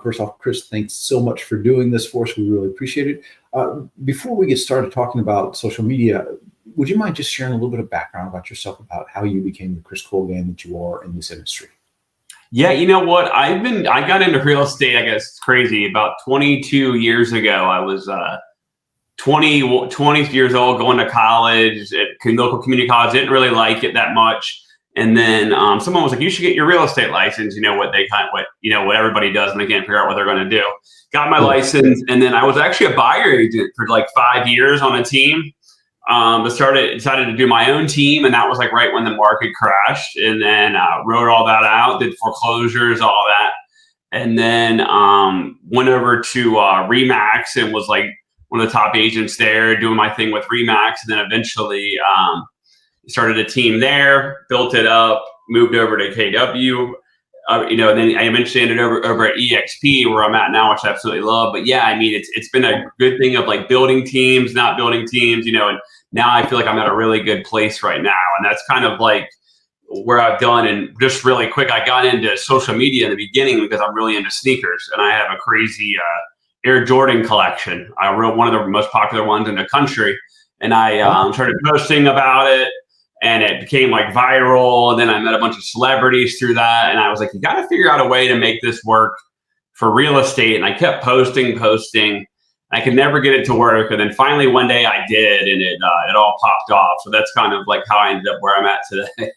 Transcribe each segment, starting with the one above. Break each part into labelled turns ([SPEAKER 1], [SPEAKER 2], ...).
[SPEAKER 1] First off, Chris, thanks so much for doing this for us. We really appreciate it. Before we get started talking about social media, would you mind just sharing a little bit of background about yourself, about how you became the Chris Colgan that you are in this industry?
[SPEAKER 2] Yeah, you know what? I got into real estate, I guess it's crazy, about 22 years ago. I was 20 years old, going to college at local community college. Didn't really like it that much. And then someone was like, "You should get your real estate license." You know what everybody does, and they can't figure out what they're going to do. Got my license, and then I was actually a buyer agent for like 5 years on a team. Decided to do my own team, and that was like right when the market crashed. And then wrote all that out, did foreclosures, all that, and then went over to Remax and was like one of the top agents there, doing my thing with Remax, and then eventually started a team there, built it up, moved over to KW, and then I eventually ended over at EXP, where I'm at now, which I absolutely love. But yeah, I mean, it's been a good thing of like building teams, not building teams, and now I feel like I'm at a really good place right now. And that's kind of like where I've done. And just really quick, I got into social media in the beginning because I'm really into sneakers, and I have a crazy Air Jordan collection. I wrote one of the most popular ones in the country, and I started posting about it. And it became like viral. And then I met a bunch of celebrities through that. And I was like, you got to figure out a way to make this work for real estate. And I kept posting. I could never get it to work. And then finally one day I did, and it all popped off. So that's kind of like how I ended up where I'm at today.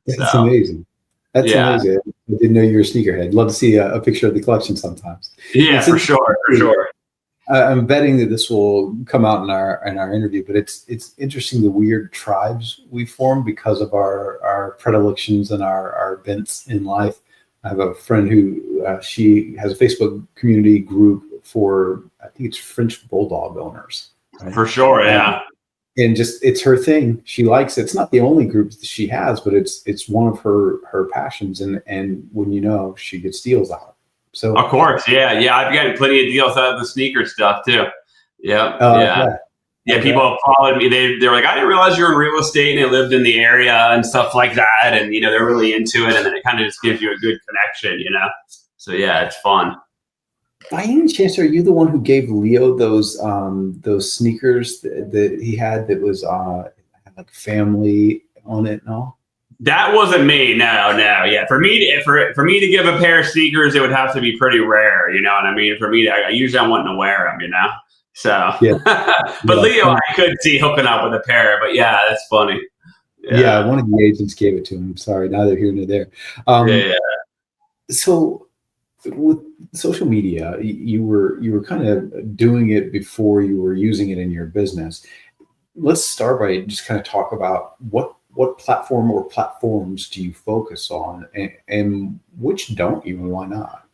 [SPEAKER 1] That's amazing. That's amazing. I didn't know you were a sneakerhead. Love to see a picture of the collection sometimes.
[SPEAKER 2] Yeah, for sure.
[SPEAKER 1] I'm betting that this will come out in our interview, but it's interesting, the weird tribes we form because of our predilections and our bents in life. I have a friend who she has a Facebook community group for, I think it's French bulldog owners. Right?
[SPEAKER 2] For sure, yeah.
[SPEAKER 1] And just, it's her thing. She likes it. It's not the only group that she has, but it's one of her passions. And when she gets deals out. So
[SPEAKER 2] of course, yeah. I've gotten plenty of deals out of the sneaker stuff too. Yeah. People have followed me. They're like, I didn't realize you were in real estate, and they lived in the area and stuff like that. And they're really into it, and then it kind of just gives you a good connection. So yeah, it's fun.
[SPEAKER 1] By any chance, are you the one who gave Leo those sneakers that he had that was like family on it and all?
[SPEAKER 2] That wasn't me. No. Yeah, for me to give a pair of sneakers, it would have to be pretty rare. You know what I mean? For me, I usually I'm wanting to wear them. So. Yeah. But Leo, I could see hooking up with a pair. But yeah, that's funny.
[SPEAKER 1] Yeah, one of the agents gave it to him. Sorry, neither here nor there. So with social media, you were kind of doing it before you were using it in your business. Let's start by just kind of talk about what platform or platforms do you focus on, and which don't you, and why not?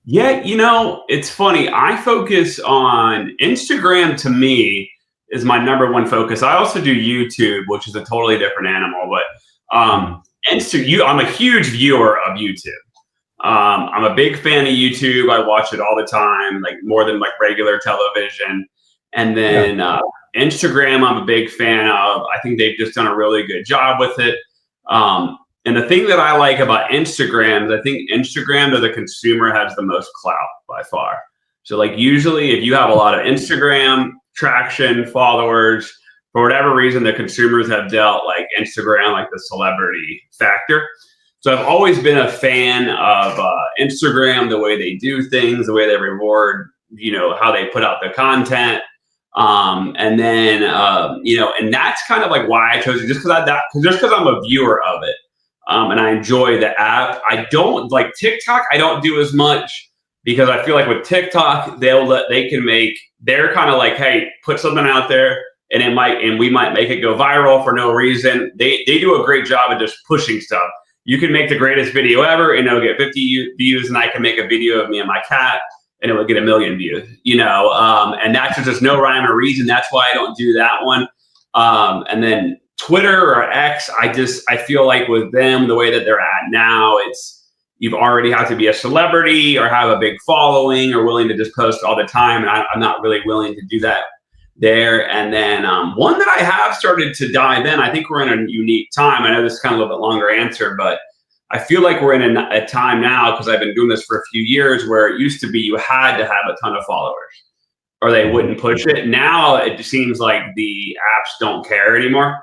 [SPEAKER 2] Yeah, it's funny. I focus on Instagram. To me, is my number one focus. I also do YouTube, which is a totally different animal. But I'm a huge viewer of YouTube. I'm a big fan of YouTube. I watch it all the time, like more than like regular television. And then Instagram, I'm a big fan of. I think they've just done a really good job with it. And the thing that I like about Instagram is I think Instagram to the consumer has the most clout by far. So like usually if you have a lot of Instagram traction, followers, for whatever reason, the consumers have dealt like Instagram, like the celebrity factor. So I've always been a fan of Instagram, the way they do things, the way they reward, how they put out the content. And then, and that's kind of like why I chose it, just because I'm a viewer of it. And I enjoy the app. I don't like TikTok. I don't do as much because I feel like with TikTok, they're kind of like, hey, put something out there and we might make it go viral for no reason. They do a great job of just pushing stuff. You can make the greatest video ever and it'll get 50 views, and I can make a video of me and my cat and it will get 1 million views, and that's just no rhyme or reason. That's why I don't do that one. And then Twitter or X, I feel like with them, the way that they're at now, you've already have to be a celebrity or have a big following or willing to just post all the time. And I'm not really willing to do that there. And then one that I have started to dive in, I think we're in a unique time. I know this is kind of a little bit longer answer, but I feel like we're in a time now, because I've been doing this for a few years, where it used to be you had to have a ton of followers or they wouldn't push it. Now it seems like the apps don't care anymore.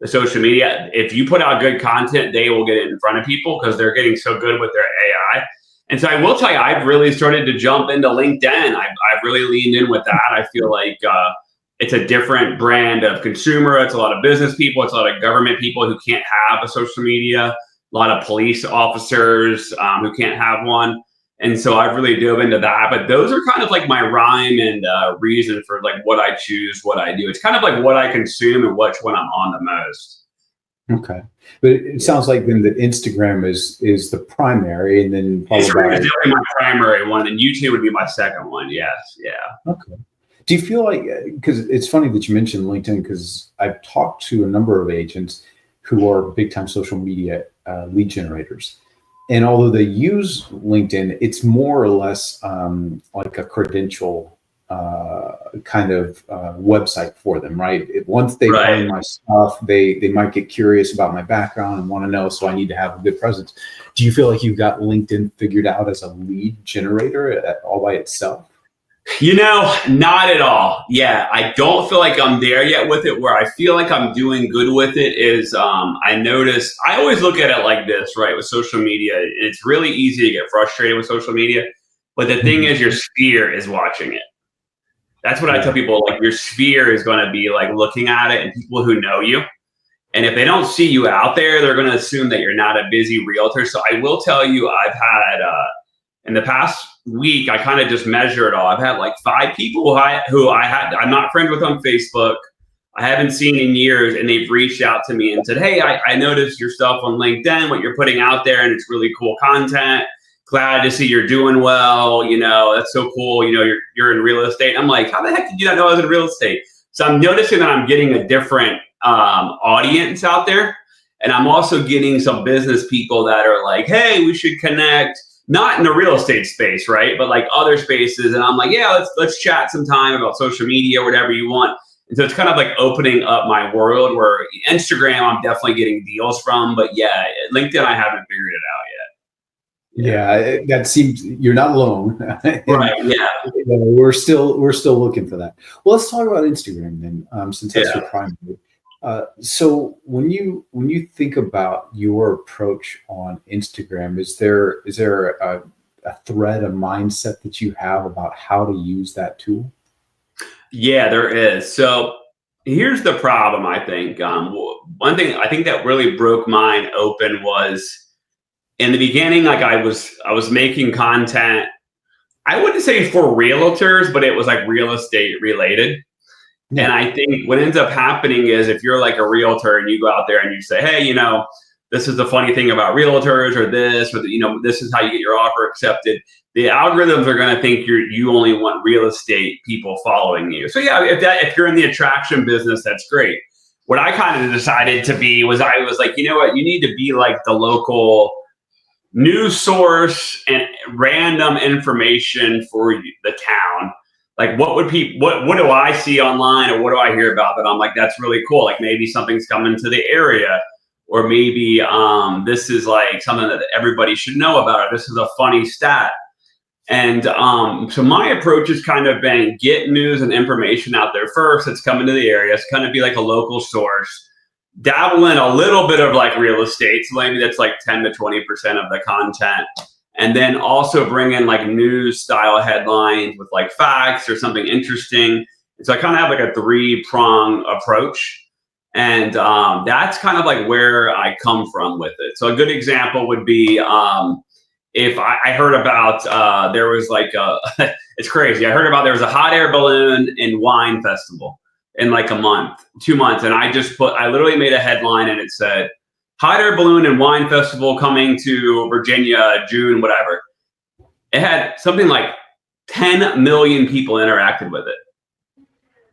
[SPEAKER 2] The social media, if you put out good content, they will get it in front of people because they're getting so good with their AI. And so I will tell you, I've really started to jump into LinkedIn. I've really leaned in with that. I feel like it's a different brand of consumer. It's a lot of business people. It's a lot of government people who can't have a social media. A lot of police officers who can't have one. And so I've really dove into that. But those are kind of like my rhyme and reason for like what I choose, what I do. It's kind of like what I consume and which one I'm on the most.
[SPEAKER 1] Okay. But it sounds like then that Instagram is the primary, and then
[SPEAKER 2] Instagram is definitely my primary one, and YouTube would be my second one. Yes. Yeah.
[SPEAKER 1] Okay. Do you feel like, because it's funny that you mentioned LinkedIn, because I've talked to a number of agents who are big time social media lead generators. And although they use LinkedIn, it's more or less like a credential kind of website for them, right? Once they find my stuff, they might get curious about my background and want to know, so I need to have a good presence. Do you feel like you've got LinkedIn figured out as a lead generator all by itself?
[SPEAKER 2] Not at all. Yeah, I don't feel like I'm there yet with it. Where I feel like I'm doing good with it is I noticed, I always look at it like this, right? With social media, it's really easy to get frustrated with social media. But the thing is, your sphere is watching it. That's what I tell people, like your sphere is going to be like looking at it, and people who know you. And if they don't see you out there, they're going to assume that you're not a busy realtor. So I will tell you, I've had, in the past week, I kind of just measure it all. I've had like 5 people I'm not friends with on Facebook. I haven't seen in years, and they've reached out to me and said, "Hey, I noticed your stuff on LinkedIn, what you're putting out there, and it's really cool content. Glad to see you're doing well. That's so cool. You're in real estate." I'm like, how the heck did you not know I was in real estate? So I'm noticing that I'm getting a different audience out there. And I'm also getting some business people that are like, "Hey, we should connect." Not in the real estate space, right? But like other spaces. And I'm like, yeah, let's chat sometime about social media, whatever you want. And so it's kind of like opening up my world, where Instagram, I'm definitely getting deals from. But yeah, LinkedIn, I haven't figured it out yet.
[SPEAKER 1] Yeah, that seems, you're not alone.
[SPEAKER 2] Right. Yeah.
[SPEAKER 1] We're still looking for that. Well, let's talk about Instagram then, since that's your primary. So when you think about your approach on Instagram, is there a thread, a mindset that you have about how to use that tool?
[SPEAKER 2] Yeah, there is. So here's the problem, I think. One thing I think that really broke mine open was in the beginning, like I was making content. I wouldn't say for realtors, but it was like real estate related. Yeah. And I think what ends up happening is, if you're like a realtor and you go out there and you say, "Hey, this is the funny thing about realtors," or this, or this is how you get your offer accepted. The algorithms are going to think you only want real estate people following you. So yeah, if you're in the attraction business, that's great. What I kind of decided to be was, I was like, you know what, you need to be like the local news source and random information for the town. Like, what do I see online, or what do I hear about that I'm like, that's really cool? Like maybe something's coming to the area, or maybe this is like something that everybody should know about, or this is a funny stat. And so my approach has kind of been get news and information out there first that's coming to the area. It's kind of be like a local source. Dabble in a little bit of like real estate. So maybe that's like 10 to 20% of the content. And then also bring in like news style headlines with like facts or something interesting. And so I kind of have like a 3-prong approach. And that's kind of like where I come from with it. So a good example would be if I heard about, there was like it's crazy. I heard about there was a hot air balloon and wine festival in like a month, 2 months. And I literally made a headline, and it said, "Hot air balloon and wine festival coming to Virginia, June, whatever." It had something like 10 million people interacted with it.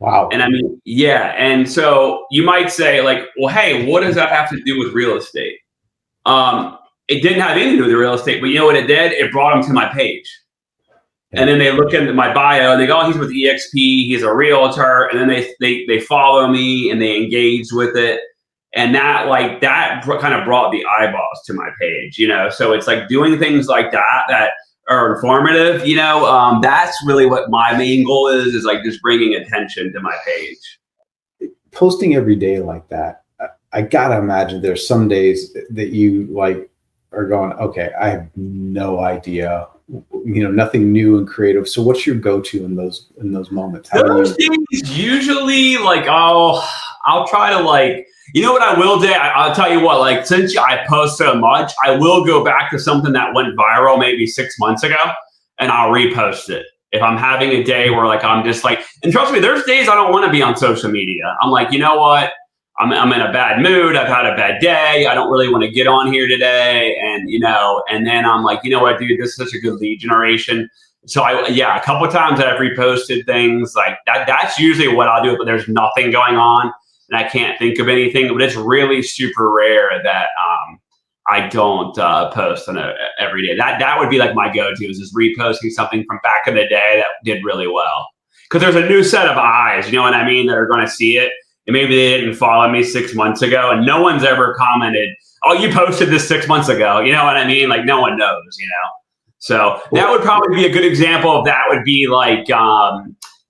[SPEAKER 1] Wow.
[SPEAKER 2] And I mean, yeah. And so you might say like, well, hey, what does that have to do with real estate? It didn't have anything to do with real estate, but you know what it did? It brought them to my page. And then they look into my bio and they go, "Oh, he's with EXP, he's a realtor." And then they follow me and they engage with it. And that kind of brought the eyeballs to my page, so it's like doing things like that are informative, that's really what my main goal is like just bringing attention to my page.
[SPEAKER 1] Posting every day like that, I gotta imagine there's some days that you like are going, okay, I have no idea, nothing new and creative. So what's your go-to in those moments?
[SPEAKER 2] Those days usually like I'll try to like, what I will do, I'll tell you what, like since I post so much, I will go back to something that went viral maybe 6 months ago and I'll repost it. If I'm having a day where like I'm just like, and trust me, there's days I don't want to be on social media. I'm like, you know what? I'm in a bad mood. I've had a bad day. I don't really want to get on here today. And, and then I'm like, you know what, dude, this is such a good lead generation. So a couple of times that I've reposted things like that. That's usually what I'll do, but there's nothing going on and I can't think of anything. But it's really super rare that I don't post on every day. That would be like my go-to is just reposting something from back in the day that did really well. Because there's a new set of eyes, you know what I mean, that are going to see it. And maybe they didn't follow me 6 months ago, and no one's ever commented, "Oh, you posted this 6 months ago." You know what I mean? Like no one knows, So that would probably be a good example of that. Would be like,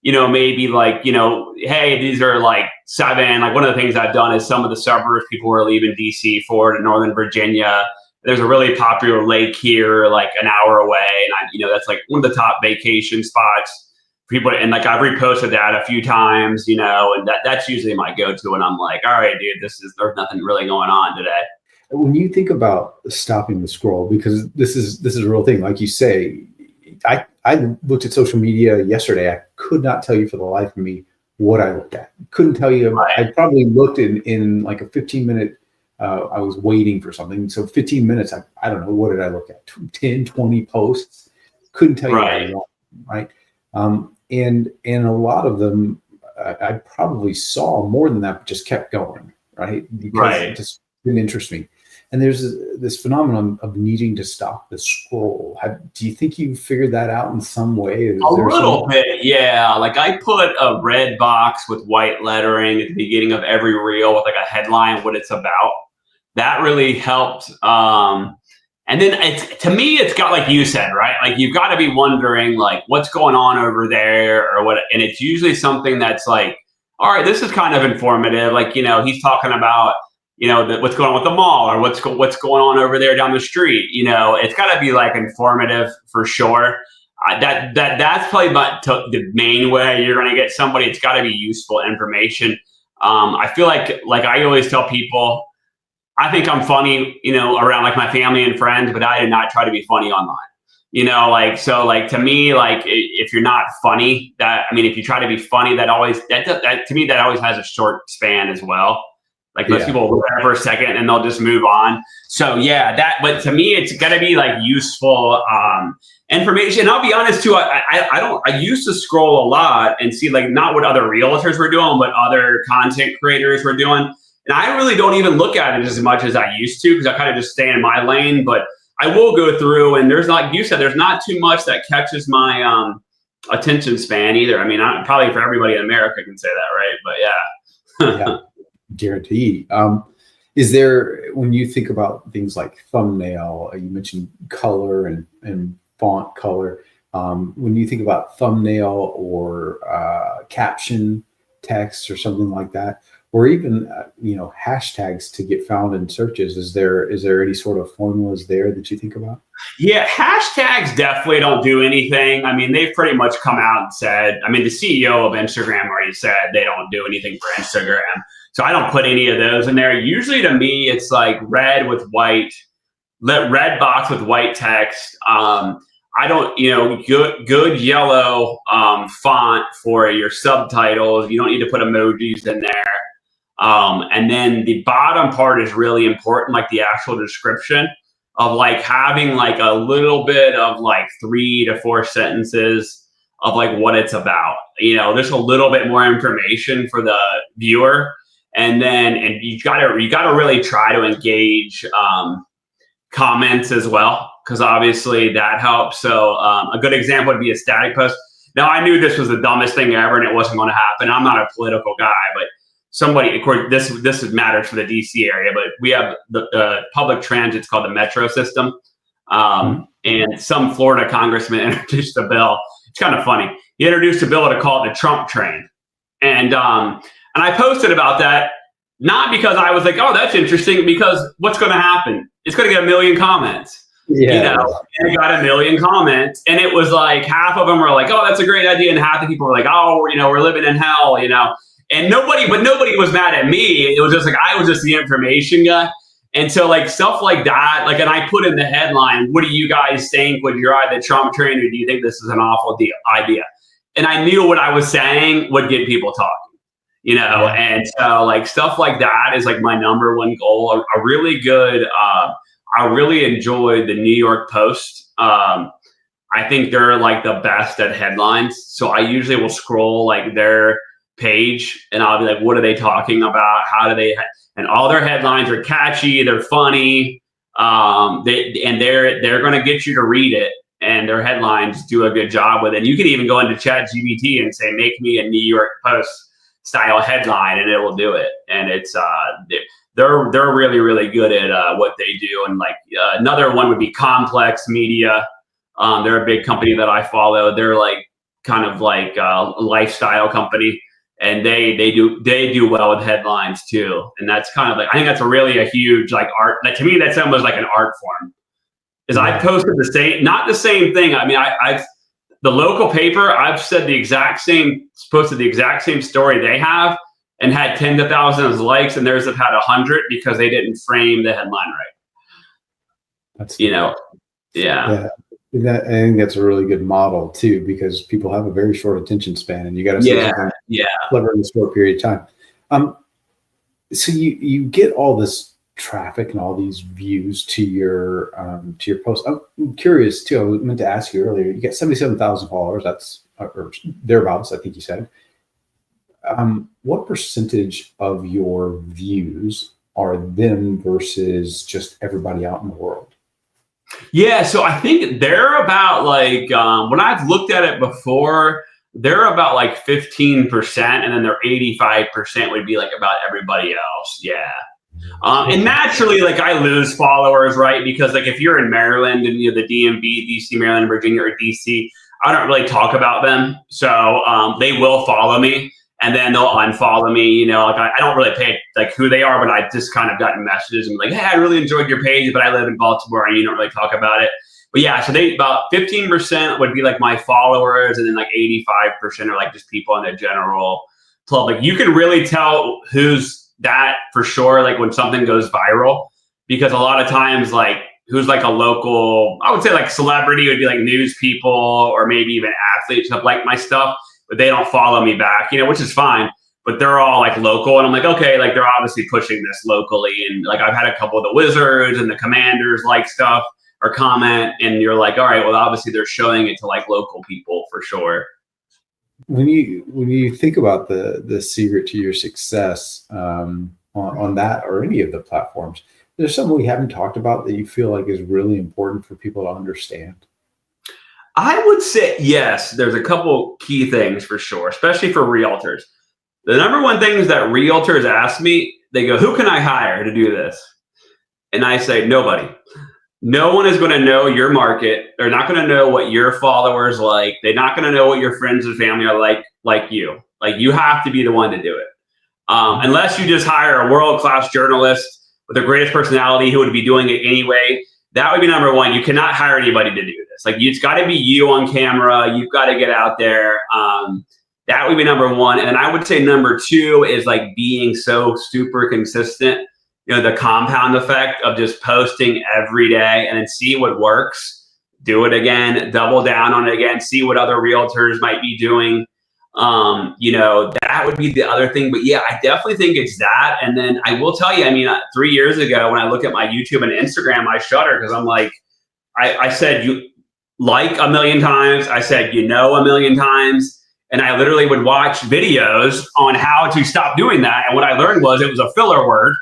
[SPEAKER 2] maybe like, hey, these are like 7. Like one of the things I've done is some of the suburbs people are leaving DC for to Northern Virginia. There's a really popular lake here, like an hour away, and that's like one of the top vacation spots. People, and like I've reposted that a few times, and that's usually my go-to. And I'm like, all right, dude, there's nothing really going on today.
[SPEAKER 1] When you think about stopping the scroll, because this is a real thing, like you say, I looked at social media yesterday. I could not tell you for the life of me what I looked at. Couldn't tell you. Right. I probably looked in like a 15-minute. I was waiting for something, so 15 minutes. I don't know, what did I look at? 10, 20 posts. Couldn't tell you what I want. Right. And a lot of them, I probably saw more than that, but just kept going, right? Because it just didn't interest me. And there's this phenomenon of needing to stop the scroll. Do you think you figured that out in some way?
[SPEAKER 2] A little bit, yeah. Like I put a red box with white lettering at the beginning of every reel with like a headline, what it's about. That really helped. And then to me, it's got, like you said, right? Like you've got to be wondering like what's going on over there or what. And it's usually something that's like, all right, this is kind of informative. Like, he's talking about, what's going on with the mall or what's going on over there down the street. It's got to be like informative for sure. That's probably about the main way you're going to get somebody. It's got to be useful information. I feel like I always tell people, I think I'm funny, around like my family and friends, but I do not try to be funny online. So to me, like if you're not funny, if you try to be funny, that to me, that always has a short span as well. Like most people will look at it for a second and they'll just move on. So but to me, it's gotta be like useful information. And I'll be honest too, I used to scroll a lot and see like not what other realtors were doing, but other content creators were doing. And I really don't even look at it as much as I used to because I kind of just stay in my lane. But I will go through, and there's, like you said, there's not too much that catches my attention span either. Probably for everybody in America can say that, right? But
[SPEAKER 1] yeah, guarantee. Is there, when you think about things like thumbnail, you mentioned color and font color. When you think about thumbnail or caption text or something like that, or even hashtags to get found in searches, is there any sort of formulas there that you think about?
[SPEAKER 2] Yeah, hashtags definitely don't do anything. They've pretty much come out and said, the CEO of Instagram already said they don't do anything for Instagram. So I don't put any of those in there. Usually to me, it's like red box with white text. I don't, good yellow font for your subtitles. You don't need to put emojis in there. And then the bottom part is really important, like the actual description of like having like a little bit of like 3 to 4 sentences of like what it's about. There's a little bit more information for the viewer. And you gotta really try to engage comments as well, because obviously that helps. So a good example would be a static post. Now I knew this was the dumbest thing ever and it wasn't going to happen. I'm not a political guy, but somebody, of course, this matters for the DC area, but we have the public transit. It's called the metro system. And some Florida congressman introduced a bill. It's kind of funny. He introduced a bill to call it the Trump train. And I posted about that, not because I was like, oh, that's interesting, because what's going to happen? It's going to get 1 million comments. Yeah. You know, and it got 1 million comments, and it was like half of them were like, oh, that's a great idea. And half the people were like, oh, you know, we're living in hell, you know. And nobody was mad at me. It was just like, I was just the information guy. And so like stuff like that, like, and I put in the headline, what do you guys think? Would you ride the Trump train, or do you think this is an awful idea? And I knew what I was saying would get people talking, you know? Yeah. And so like stuff like that is like my number one goal. A really good, I really enjoyed the New York Post. I think they're like the best at headlines. So I usually will scroll like their page and I'll be like, what are they talking about? How do they, and all their headlines are catchy. They're funny. They're going to get you to read it, and their headlines do a good job with it. And you can even go into ChatGPT and say, make me a New York Post style headline, and it will do it. And it's, they're really, really good at what they do. And like another one would be Complex Media. They're a big company that I follow. They're like kind of like a lifestyle company, and they do well with headlines too. And that's kind of like, I think that's a huge like art. Like, to me, that's almost like an art form. Is I posted not the same thing. I mean, I've the local paper, I've said posted the exact same story they have, and had tens of thousands of likes, and theirs have had 100 because they didn't frame the headline right. That's, you know, yeah.
[SPEAKER 1] I think that's a really good model too, because people have a very short attention span, and you got to say something clever in a short period of time. So you get all this traffic and all these views to your post. I'm curious too. I meant to ask you earlier. You get 77,000 followers. That's or thereabouts, I think you said. What percentage of your views are them versus just everybody out in the world?
[SPEAKER 2] Yeah, so I think they're about like, when I've looked at it before, they're about like 15%, and then their 85% would be like about everybody else. Yeah. And naturally, like, I lose followers, right? Because like if you're in Maryland and the DMV, DC, Maryland, Virginia, or DC, I don't really talk about them. So they will follow me, and then they'll unfollow me. You know, like I don't really pay like who they are, but I just kind of gotten messages and like, hey, I really enjoyed your page, but I live in Baltimore, and you don't really talk about it. But yeah, so they about 15% would be like my followers, and then like 85% are like just people in the general public. You can really tell who's that for sure, like when something goes viral, because a lot of times like who's like a local, I would say like celebrity would be like news people or maybe even athletes that like my stuff, but they don't follow me back, you know, which is fine. But they're all like local, and I'm like, okay, like they're obviously pushing this locally. And like I've had a couple of the Wizards and the Commanders like stuff or comment, and you're like, all right, well, obviously they're showing it to like local people for sure.
[SPEAKER 1] When you think about the secret to your success on that or any of the platforms, there's something we haven't talked about that you feel like is really important for people to understand?
[SPEAKER 2] I would say yes. There's a couple key things for sure, especially for realtors. The number one thing is that realtors ask me, they go, who can I hire to do this? And I say, nobody. No one is going to know your market. They're not going to know what your followers like. They're not going to know what your friends and family are like you. Like, you have to be the one to do it. Unless you just hire a world-class journalist with the greatest personality who would be doing it anyway. That would be number one. You cannot hire anybody to do this. Like, it's got to be you on camera. You've got to get out there. That would be number one. And I would say number two is like being so super consistent. You know, the compound effect of just posting every day and then see what works, do it again, double down on it again, see what other realtors might be doing. You know, that would be the other thing. But yeah, I definitely think it's that. And then I will tell you, I mean, 3 years ago when I look at my YouTube and Instagram, I shudder because I'm like, I said you like 1 million times. I said, you know, 1 million times. And I literally would watch videos on how to stop doing that. And what I learned was it was a filler word.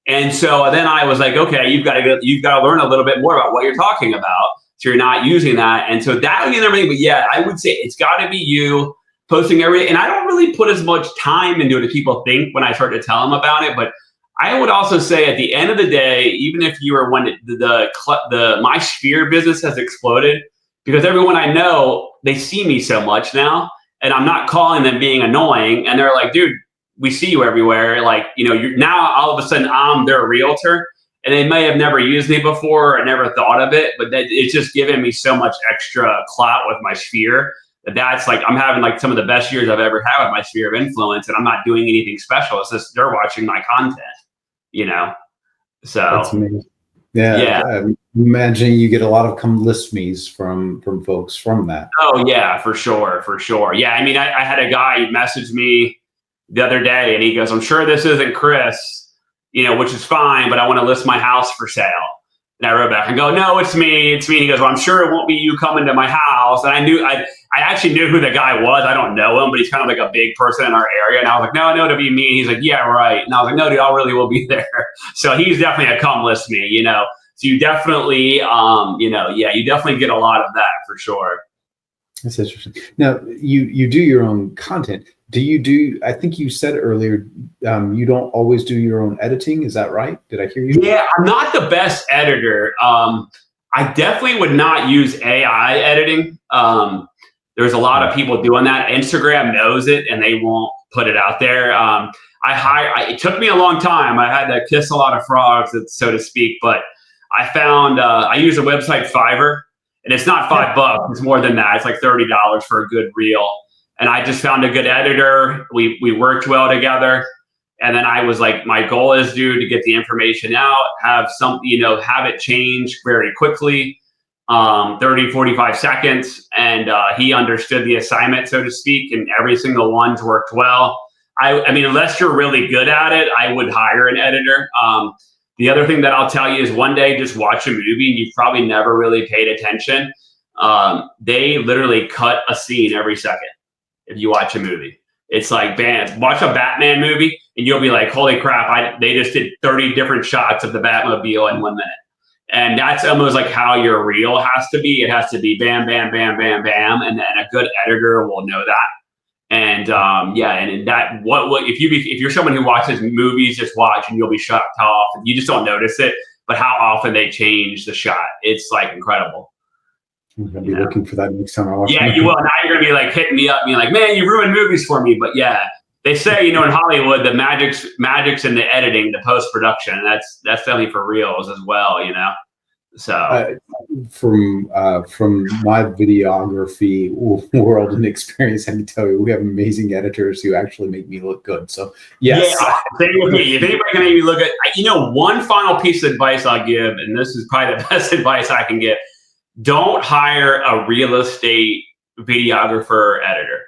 [SPEAKER 2] And so then I was like, okay, you've got to learn a little bit more about what you're talking about, so you're not using that. And so that would be another thing. But yeah, I would say it's got to be you. posting and I don't really put as much time into it as people think when I start to tell them about it. But I would also say at the end of the day, even if you are my sphere business has exploded because everyone I know, they see me so much now, and I'm not calling them being annoying, and they're like, dude, we see you everywhere. Like, you're now all of a sudden I'm their realtor, and they may have never used me before or never thought of it, but it's just given me so much extra clout with my sphere that's like I'm having like some of the best years I've ever had with my sphere of influence, and I'm not doing anything special. It's just they're watching my content. So
[SPEAKER 1] that's amazing. Yeah. I'm imagining you get a lot of come list me's from folks from that.
[SPEAKER 2] Oh yeah, for sure. Yeah, I mean, I had a guy message me the other day, and he goes, "I'm sure this isn't Chris, which is fine, but I want to list my house for sale." And I wrote back and go, "No, it's me. It's me." And he goes, "Well, I'm sure it won't be you coming to my house." And I actually knew who the guy was. I don't know him, but he's kind of like a big person in our area. And I was like, "No, it'll be me." And he's like, "Yeah, right." And I was like, "No, dude, I really will be there." So he's definitely a come list me, So you definitely, you definitely get a lot of that for sure.
[SPEAKER 1] That's interesting. Now, you do your own content. Do you do? I think you said earlier you don't always do your own editing. Is that right? Did I hear you?
[SPEAKER 2] Yeah, I'm not the best editor. I definitely would not use AI editing. There's a lot of people doing that. Instagram knows it, and they won't put it out there. It took me a long time. I had to kiss a lot of frogs, so to speak. But I found I use a website Fiverr, and it's not $5. It's more than that. It's like $30 for a good reel. And I just found a good editor. We worked well together. And then I was like, my goal is to get the information out, have it change very quickly, 30, 45 seconds. And he understood the assignment, so to speak, and every single one's worked well. I mean, unless you're really good at it, I would hire an editor. The other thing that I'll tell you is one day just watch a movie and you've probably never really paid attention. They literally cut a scene every second. If you watch a movie, it's like, bam, watch a Batman movie and you'll be like, holy crap, they just did 30 different shots of the Batmobile in 1 minute. And that's almost like how your reel has to be. It has to be bam, bam, bam, bam, bam. And then a good editor will know that. And and that if you're someone who watches movies, just watch and you'll be shocked how often you just don't notice it, but how often they change the shot. It's like incredible.
[SPEAKER 1] I'm gonna be looking for that next time I watch.
[SPEAKER 2] Yeah, you will. Now you're gonna be like hitting me up, being like, "Man, you ruined movies for me." But yeah, they say in Hollywood the magic's in the editing, the post production. That's definitely for reals as well. So
[SPEAKER 1] from my videography world and experience, I can tell you we have amazing editors who actually make me look good. So yes,
[SPEAKER 2] same with me. If anybody can make me look good, one final piece of advice I'll give, and this is probably the best advice I can give. Don't hire a real estate videographer editor.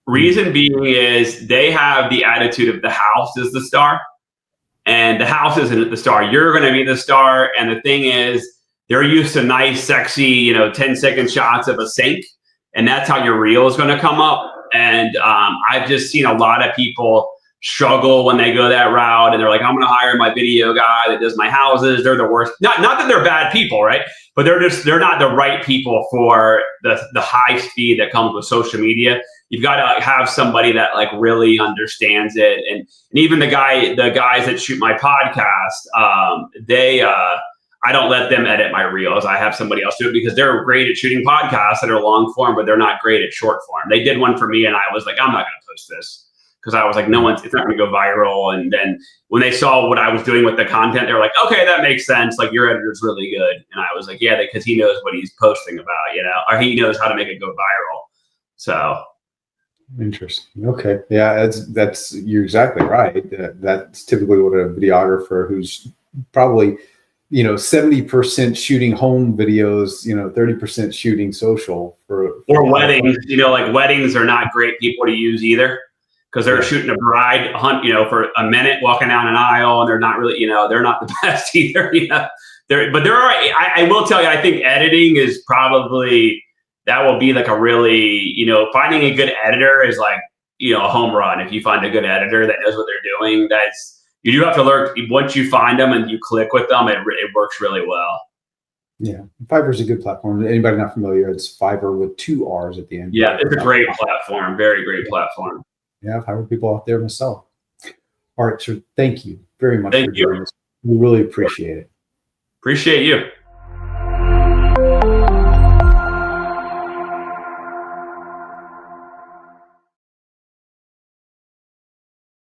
[SPEAKER 2] Reason being is they have the attitude of the house is the star, and the house isn't the star. You're going to be the star. And the thing is, they're used to nice, sexy, 10-second shots of a sink, and that's how your reel is going to come up. And I've just seen a lot of people struggle when they go that route, and they're like, I'm going to hire my video guy that does my houses. They're the worst. Not that they're bad people, right? But they're not the right people for the high speed that comes with social media. You've got to have somebody that like really understands it. And even the guys that shoot my podcast, I don't let them edit my reels. I have somebody else do it because they're great at shooting podcasts that are long form, but they're not great at short form. They did one for me, and I was like, I'm not going to post this. Because I was like, it's not going to go viral. And then when they saw what I was doing with the content, they were like, okay, that makes sense. Like, your editor's really good. And I was like, yeah, because he knows what he's posting about, or he knows how to make it go viral. So.
[SPEAKER 1] Interesting. Okay. Yeah, that's you're exactly right. That's typically what a videographer who's probably, 70% shooting home videos, 30% shooting social or
[SPEAKER 2] weddings, like weddings are not great people to use either. Because they're shooting a bride hunt, for a minute, walking down an aisle, and they're not really, they're not the best either. But there are. I will tell you, I think editing is probably that will be like a really, finding a good editor is like, a home run. If you find a good editor that knows what they're doing, you do have to learn. Once you find them and you click with them, it works really well.
[SPEAKER 1] Yeah, Fiverr is a good platform. Anybody not familiar, it's Fiverr with 2 R's at the end.
[SPEAKER 2] Yeah, it's a great platform. Very great platform.
[SPEAKER 1] Yeah, Fiverr people out there myself. All right, sir. Thank you very much
[SPEAKER 2] Thank
[SPEAKER 1] for
[SPEAKER 2] you.
[SPEAKER 1] doing this. We really appreciate it.
[SPEAKER 2] Appreciate you.